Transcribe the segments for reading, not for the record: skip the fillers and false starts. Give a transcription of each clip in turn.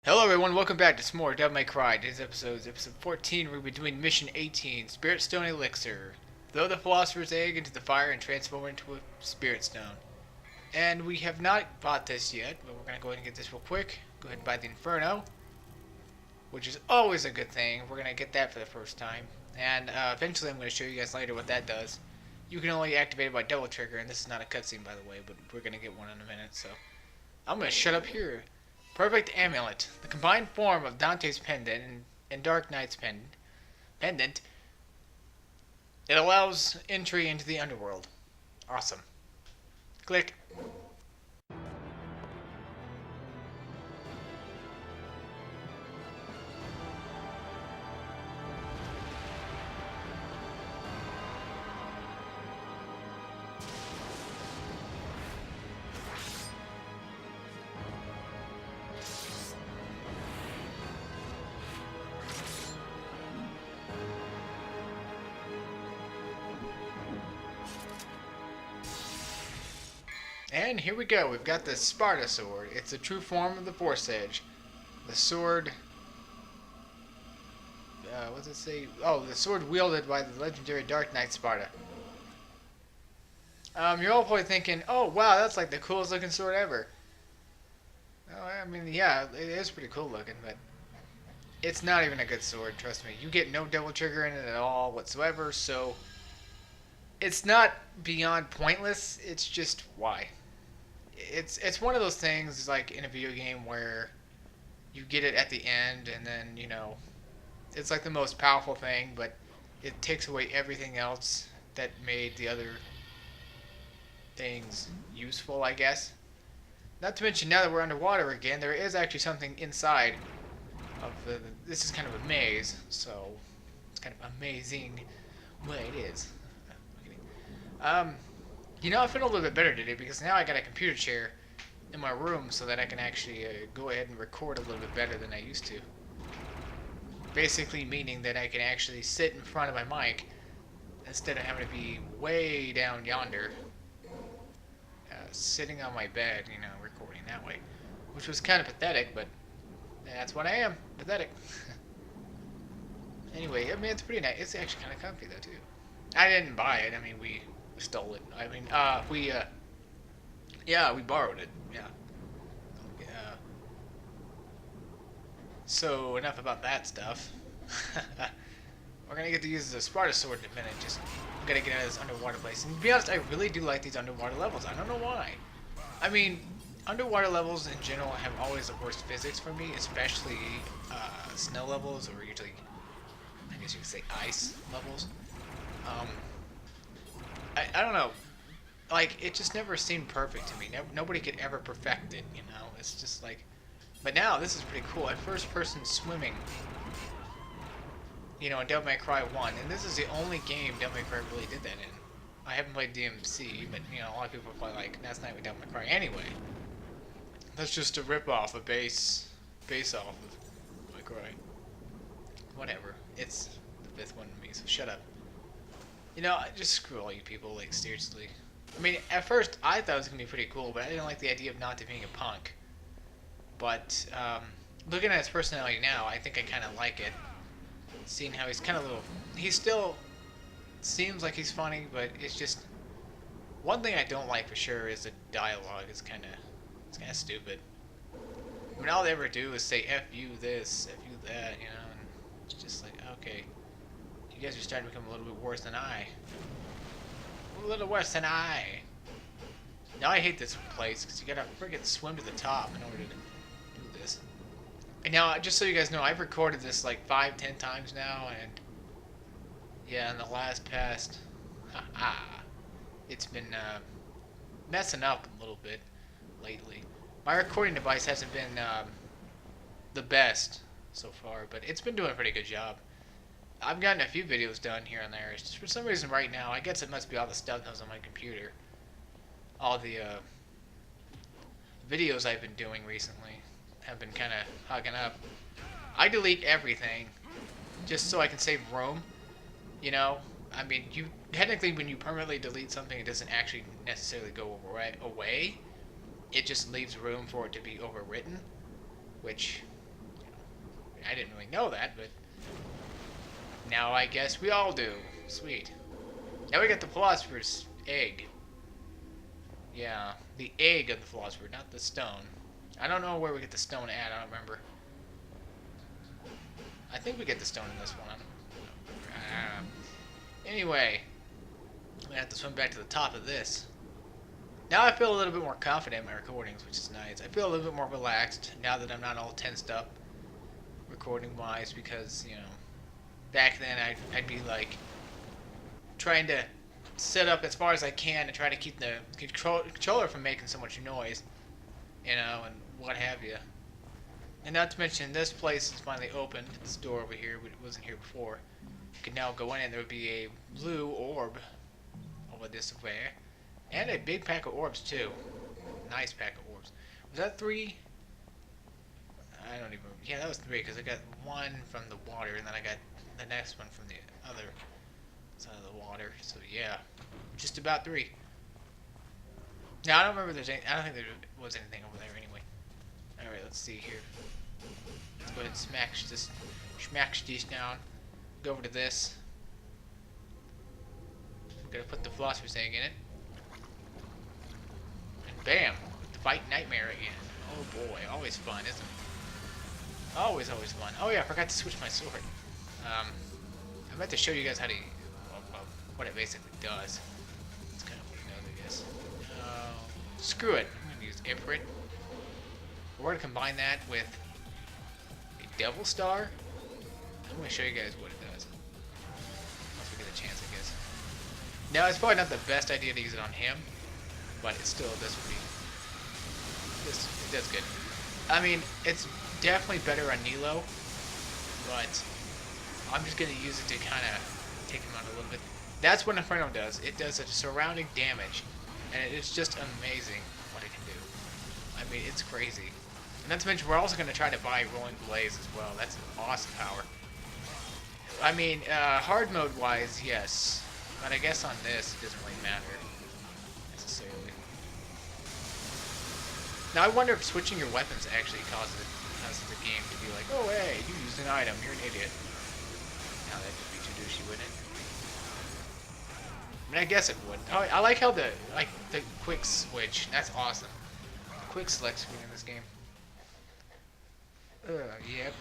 Hello everyone, welcome back to some more Devil May Cry. Today's episode is episode 14. We'll be doing mission 18, Spirit Stone Elixir. Throw the Philosopher's Egg into the fire and transform it into a Spirit Stone. And we have not bought this yet, but we're going to go ahead and get this real quick. Go ahead and buy the Inferno, which is always a good thing. We're going to get that for the first time. And eventually I'm going to show you guys later what that does. You can only activate it by double trigger, and this is not a cutscene by the way, but we're going to get one in a minute, so I'm going to shut up here. Perfect Amulet. The combined form of Dante's Pendant and Dark Knight's Pendant. It allows entry into the underworld. Awesome. Click. And here we go. We've got the Sparta Sword. It's a true form of the Force Edge. The sword... what does it say? Oh, the sword wielded by the legendary Dark Knight Sparta. You're all probably thinking, oh wow, that's like the coolest looking sword ever. Oh, I mean, yeah, it is pretty cool looking, but it's not even a good sword, trust me. You get no double trigger in it at all whatsoever, so it's not beyond pointless, it's just why. It's one of those things like in a video game where you get it at the end and then, you know, it's like the most powerful thing, but it takes away everything else that made the other things useful, I guess. Not to mention, now that we're underwater again, there is actually something inside of the... This is kind of a maze, so it's kind of amazing what it is. You know, I feel a little bit better today because now I got a computer chair in my room so that I can actually go ahead and record a little bit better than I used to. Basically meaning that I can actually sit in front of my mic instead of having to be way down yonder, sitting on my bed, you know, recording that way. Which was kind of pathetic, but that's what I am, pathetic. Anyway, I mean, it's pretty nice. It's actually kind of comfy though, too. I didn't buy it. I mean, we stole it. I mean, yeah, we borrowed it. Yeah. So enough about that stuff. We're gonna get to use the Sparta Sword in a minute. Just I'm gonna get out of this underwater place. And to be honest, I really do like these underwater levels. I don't know why. I mean, underwater levels in general have always the worst physics for me, especially snow levels, or usually, I guess you could say, ice levels. I don't know. Like, it just never seemed perfect to me. Nobody could ever perfect it, you know? It's just like... But now, this is pretty cool. At first person swimming, you know, in Devil May Cry 1. And this is the only game Devil May Cry really did that in. I haven't played DMC, but, you know, a lot of people are probably like, that's not even Devil May Cry anyway. That's just a rip-off, a base off of May Cry. Whatever. It's the fifth one to me, so shut up. You know, just screw all you people, like, seriously. I mean, at first, I thought it was going to be pretty cool, but I didn't like the idea of Dante being a punk. But, looking at his personality now, I think I kind of like it. Seeing how he's kind of little... He still seems like he's funny, but it's just... One thing I don't like for sure is the dialogue. It's kind of stupid. I mean, all they ever do is say, F you this, F you that, you know, and it's just like, okay. You guys are starting to become a little bit worse than I. A little worse than I. Now I hate this place because you gotta freaking swim to the top in order to do this. And now, just so you guys know, I've recorded this like 5-10 times now, and yeah, in the last past, it's been messing up a little bit lately. My recording device hasn't been the best so far, but it's been doing a pretty good job. I've gotten a few videos done here and there. It's just for some reason right now, I guess it must be all the stuff that was on my computer. All the videos I've been doing recently have been kind of hugging up. I delete everything just so I can save room, you know? I mean, you technically when you permanently delete something, it doesn't actually necessarily go away. It just leaves room for it to be overwritten, which I didn't really know that, but now I guess we all do. Sweet. Now we got the Philosopher's egg. Yeah, the egg of the Philosopher, not the stone. I don't know where we get the stone at. I don't remember. I think we get the stone in this one. Anyway, I'm gonna have to swim back to the top of this. Now I feel a little bit more confident in my recordings, which is nice. I feel a little bit more relaxed now that I'm not all tensed up recording-wise, because, you know, back then I'd be like trying to set up as far as I can and try to keep the controller from making so much noise, you know, and what have you. And not to mention, this place is finally opened. This door over here, it wasn't here before. You can now go in and there would be a blue orb over this way. And a big pack of orbs, too. Nice pack of orbs. Was that 3? I don't even... Yeah, that was 3, because I got one from the water, and then I got the next one from the other side of the water. So, yeah. Just about 3. Now, I don't remember if there's any... I don't think there was anything over there anyway. Alright, let's see here. Let's go ahead and smash this down. Go over to this. We're gonna put the Philosopher's egg in it. And bam! The fight nightmare again. Oh boy, always fun, isn't it? Always fun. Oh yeah, I forgot to switch my sword. I meant to show you guys how to... Well, what it basically does. That's kind of what it does, I guess. Screw it. I'm gonna use Ifrit. We're gonna combine that with a Devil Star. I'm gonna show you guys what it does. Once we get a chance, I guess. Now, it's probably not the best idea to use it on him, but it still does pretty. It does good. I mean, it's definitely better on Nilo, but I'm just gonna use it to kind of take him out a little bit. That's what Inferno does. It does a surrounding damage, and it's just amazing what it can do. I mean, it's crazy. And not to mention, we're also going to try to buy Rolling Blaze as well. That's an awesome power. I mean, hard mode wise, yes. But I guess on this, it doesn't really matter necessarily. Now, I wonder if switching your weapons actually causes the game to be like, oh, hey, you used an item, you're an idiot. Now, that would be too douchey, wouldn't it? I mean, I guess it would. Oh, I like how the quick switch. That's awesome. The quick select screen in this game. Yep.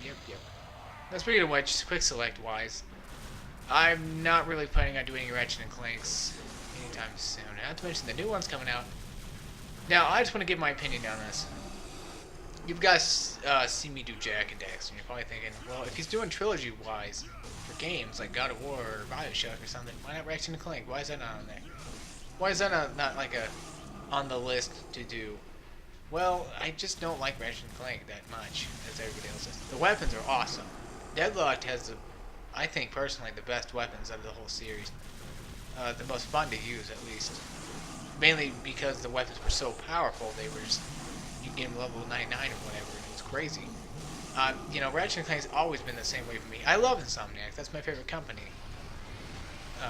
Now, speaking of which, quick select wise, I'm not really planning on doing Ratchet and Clanks anytime soon. Not to mention the new one's coming out. Now, I just want to give my opinion on this. You guys see me do Jak and Dax, and you're probably thinking, well, if he's doing trilogy wise for games like God of War or Bioshock or something, why not Ratchet and Clank? Why is that not on there? Why is that not like on the list to do? Well, I just don't like Ratchet and Clank that much as everybody else does. The weapons are awesome. Deadlocked has, I think personally, the best weapons of the whole series. The most fun to use, at least. Mainly because the weapons were so powerful, they were just, you get them level 99 or whatever, and it was crazy. You know, Ratchet and Clank's always been the same way for me. I love Insomniac. That's my favorite company. You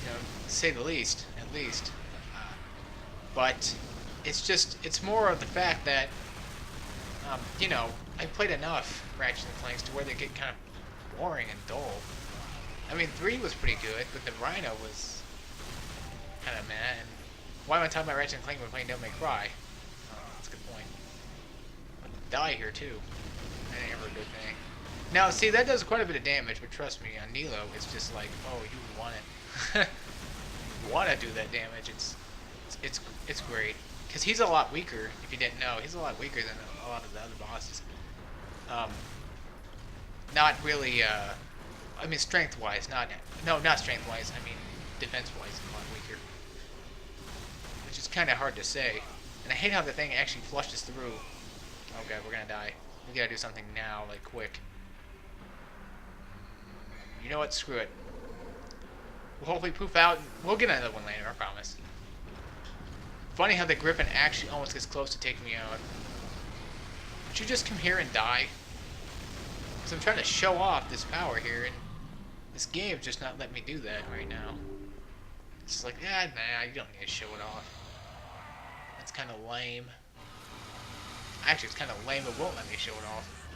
know, to say the least, at least. But it's more of the fact that, you know, I've played enough Ratchet and Clanks to where they get kind of boring and dull. I mean, 3 was pretty good, but the Rhino was kind of meh. And why am I talking about Ratchet and Clank when playing Devil May Cry? Oh, that's a good point. I'm gonna die here, too. That ain't ever a good thing. Now, see, that does quite a bit of damage, but trust me, on Nilo, it's just like, oh, you want it. You want to do that damage. It's great. Because he's a lot weaker, if you didn't know. He's a lot weaker than a lot of the other bosses. Not really, I mean, strength-wise, not strength-wise, I mean, defense-wise, he's a lot weaker. Which is kind of hard to say. And I hate how the thing actually flushes through. Oh god, we're gonna die. We gotta do something now, like, quick. You know what? Screw it. We'll hopefully poof out. We'll get another one later, I promise. Funny how the Griffin actually almost gets close to taking me out. Would you just come here and die? Because I'm trying to show off this power here, and this game's just not letting me do that right now. It's just like, nah, you don't need to show it off. That's kind of lame. Actually, it's kind of lame, it won't let me show it off.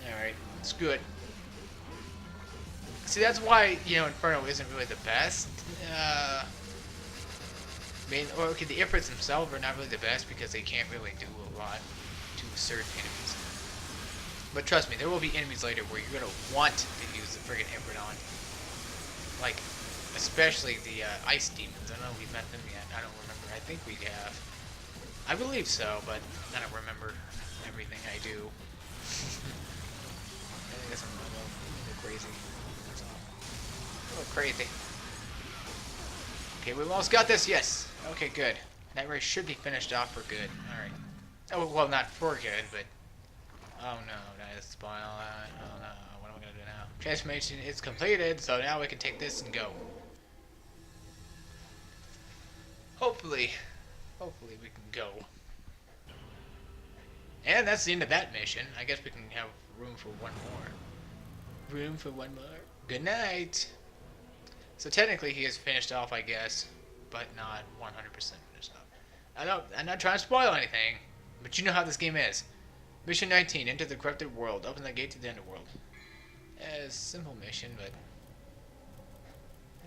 Alright, It's good. See, that's why, you know, Inferno isn't really the best. Okay, the Ifrits themselves are not really the best because they can't really do a lot to certain enemies. But trust me, there will be enemies later where you're gonna want to use the friggin' Ifrit on. Like, especially the ice demons. I don't know if we've met them yet. I don't remember. I think we have. I believe so, but I don't remember everything I do. I guess I'm a little crazy. That's all. A little crazy. Okay, we almost got this. Yes. Okay, good. That race should be finished off for good. Alright. Oh, well, not for good, but... Oh no, that is spoil. Oh no, what am I gonna do now? Transformation is completed, so now we can take this and go. Hopefully we can go. And that's the end of that mission. I guess we can have room for one more. Room for one more. Good night. So technically he is finished off, I guess, but not 100% finished off. I'm not trying to spoil anything, but you know how this game is. Mission 19, enter the corrupted world. Open the gate to the underworld. It's a simple mission, but...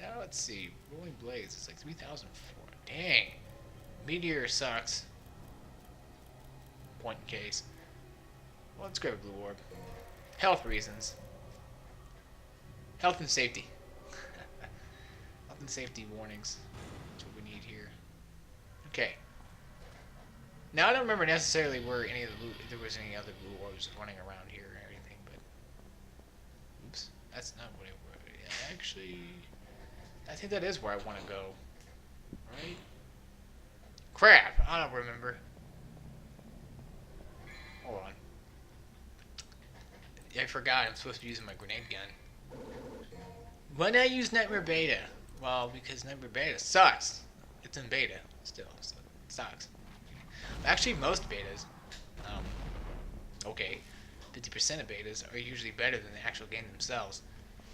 Now let's see. Rolling Blaze, it's like 3,004. Dang. Meteor sucks. Point in case. Well, let's grab a blue orb. Health reasons. Health and safety. Health and safety warnings. That's what we need here. Okay. Now I don't remember necessarily where any of the blue, if there was any other blue orbs running around here or anything, but oops, that's not what it was. Actually, I think that is where I want to go. Right? Crap! I don't remember. Hold on. I forgot I'm supposed to be using my grenade gun. Why not use Nightmare Beta? Well, because Nightmare Beta sucks. It's in beta still, so it sucks. Actually, most betas, okay, 50% of betas are usually better than the actual game themselves,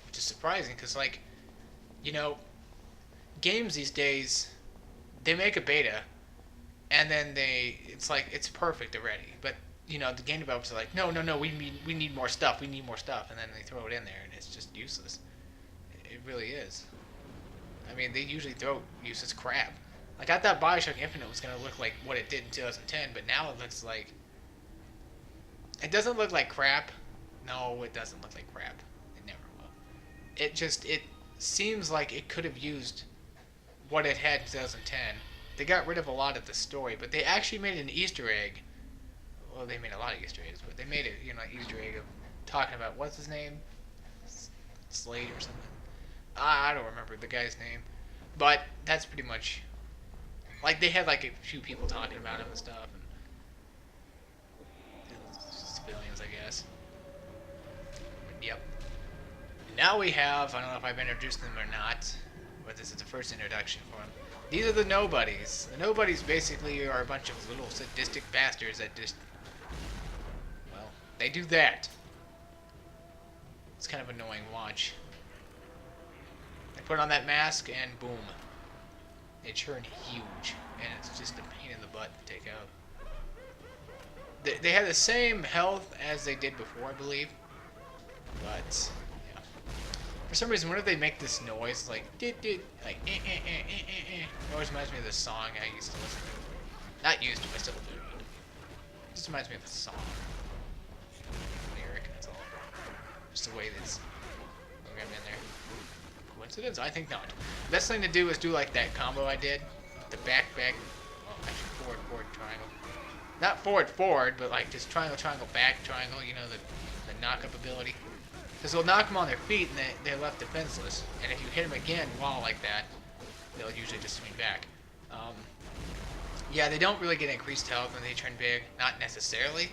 which is surprising because, like, you know, games these days, they make a beta, and then it's like, it's perfect already, but, you know, the game developers are like, no, we need more stuff, and then they throw it in there, and it's just useless. It really is. I mean, they usually throw useless crap. Like, I thought Bioshock Infinite was going to look like what it did in 2010, but now it looks like... It doesn't look like crap. No, it doesn't look like crap. It never will. It seems like it could have used what it had in 2010. They got rid of a lot of the story, but they actually made an Easter egg. Well, they made a lot of Easter eggs, but they made it, you know, an Easter egg of talking about, what's his name? Slade or something. I don't remember the guy's name. But that's pretty much... Like, they had, like, a few people talking about him and stuff, and civilians, I guess. But, yep. Now we have, I don't know if I've introduced them or not, but this is the first introduction for them. These are the nobodies. The nobodies basically are a bunch of little sadistic bastards that just, well, they do that. It's kind of annoying to watch. They put on that mask, and boom. They turn huge, and it's just a pain in the butt to take out. They have the same health as they did before, I believe, but yeah. For some reason, whenever they make this noise, like like it always reminds me of the song I used to listen to. Not used to, I still do. It just reminds me of the song. Lyric, that's all. Just the way that's programmed in there. Coincidence? I think not. The best thing to do is do like that combo I did. The back, well, actually forward, triangle. Not forward, but like just triangle, back, triangle, you know, the knock-up ability. Because they'll knock them on their feet and they're left defenseless. And if you hit them again while like that, they'll usually just swing back. Yeah, they don't really get increased health when they turn big. Not necessarily.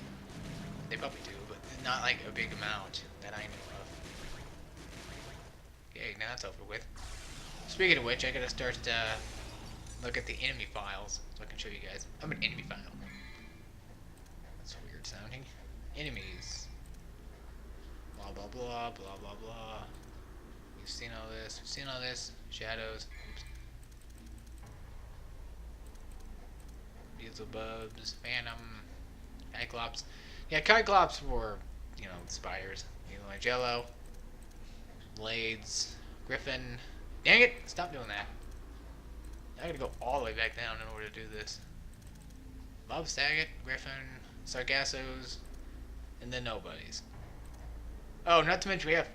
They probably do, but not like a big amount that I know of. Okay, now that's over with. Speaking of which, I gotta start look at the enemy files so I can show you guys. I'm an enemy file. That's weird sounding. Enemies. Blah blah blah blah blah blah. We've seen all this. We've seen all this. Shadows. Oops. Beelzebubs. Phantom. Cyclops. Yeah, Cyclops were, you know, spires. You know, my Jello. Blades. Griffin. Dang it! Stop doing that. I gotta go all the way back down in order to do this. Bob Saget, Griffin, Sargassos, and then nobodies. Oh, not to mention we have,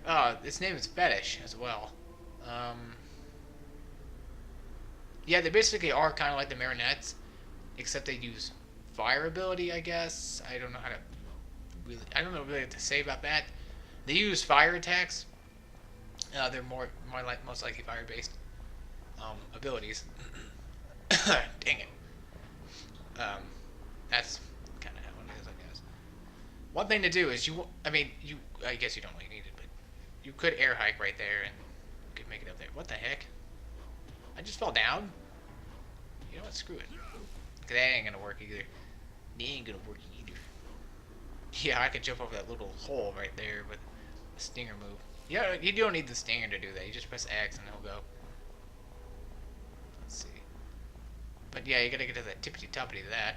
its name is Fetish as well. Yeah, they basically are kind of like the Marionettes, except they use fire ability, I guess. I don't know how to really, I don't know really what to say about that. They use fire attacks. They're more like most likely fire based abilities. Dang it. That's kind of how it is, I guess. One thing to do is I guess you don't really need it, but you could air hike right there and you could make it up there. What the heck? I just fell down? You know what? Screw it. That ain't gonna work either. That ain't gonna work either. Yeah, I could jump over that little hole right there with the stinger move. Yeah, you don't need the stinger to do that. You just press X and it'll go. Let's see. But yeah, you gotta get to that tippity-toppity to that.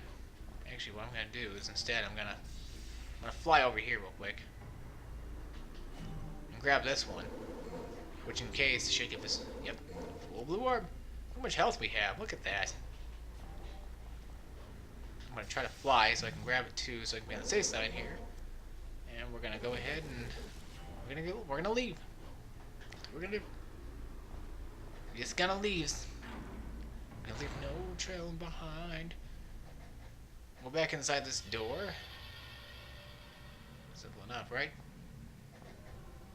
Actually, what I'm gonna do is instead I'm gonna fly over here real quick and grab this one, which in case should give us, yep, full blue orb. How much health we have? Look at that. I'm gonna try to fly so I can grab it too, so I can be on the safe side here. And we're gonna go ahead and we're gonna leave. We're gonna just gonna leave. Gonna leave no trail behind. We're back inside this door. Simple enough, right?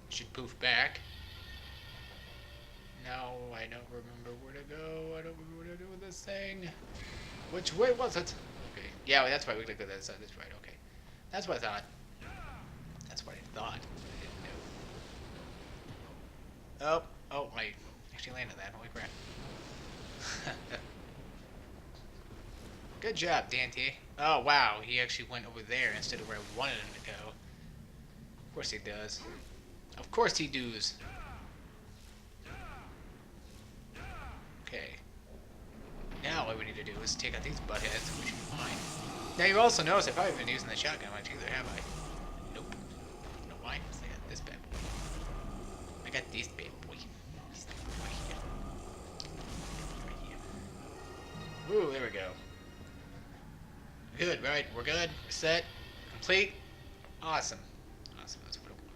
Should poof back. Now I don't remember where to go. I don't remember what to do with this thing. Which way was it? Okay. Yeah, well, that's right. We gotta go to that side. That's right. Okay. That's what I thought. That's what I thought. But I didn't know. Oh, I actually landed that. Holy crap. Good job, Dante. Oh, wow. He actually went over there instead of where I wanted him to go. Of course he does. Of course he does. Okay. Now what we need to do is take out these buttheads, which should be fine. Now you also notice I've probably been using the shotgun much either, have I? Nope. No, why? I got this bad boy. I got this bad boy. This bad boy right here. Ooh, there we go. Good, right? We're good. We're set. Complete. Awesome. Awesome. That's what I wanted.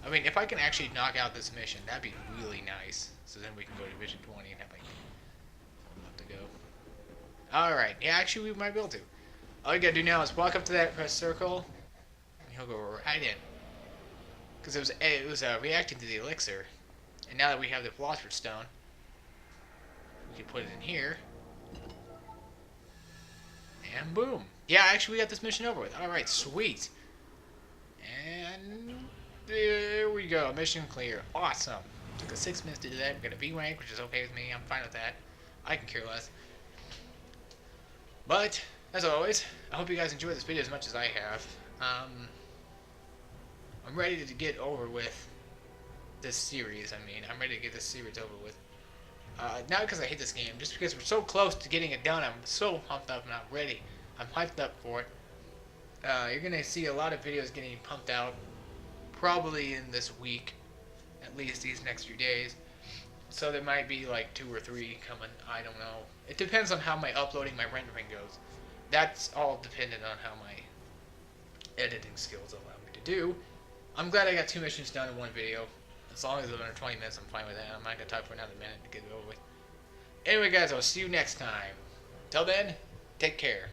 I mean, if I can actually knock out this mission, that'd be really nice. So then we can go to Division 20 and have like to go. Alright. Yeah, actually, we might be able to. All you gotta do now is walk up to that, press circle, and he'll go right in. Because it was reacting to the elixir. And now that we have the Philosopher Stone, we can put it in here. And boom. Yeah, actually we got this mission over with. Alright, sweet. And there we go. Mission clear. Awesome. Took us 6 minutes to do that. We got a B rank, which is okay with me. I'm fine with that. I can care less. But, as always, I hope you guys enjoyed this video as much as I have. I'm ready to get over with this series. I'm ready to get this series over with. Not because I hate this game, just because we're so close to getting it done. I'm so pumped up and I'm ready. I'm hyped up for it. You're going to see a lot of videos getting pumped out probably in this week, at least these next few days. So there might be like 2 or 3 coming, I don't know. It depends on how my uploading, my rendering goes. That's all dependent on how my editing skills allow me to do. I'm glad I got 2 missions done in one video. As long as it's under 20 minutes, I'm fine with that. I'm not going to talk for another minute to get it over with. Anyway, guys, I'll see you next time. Till then, take care.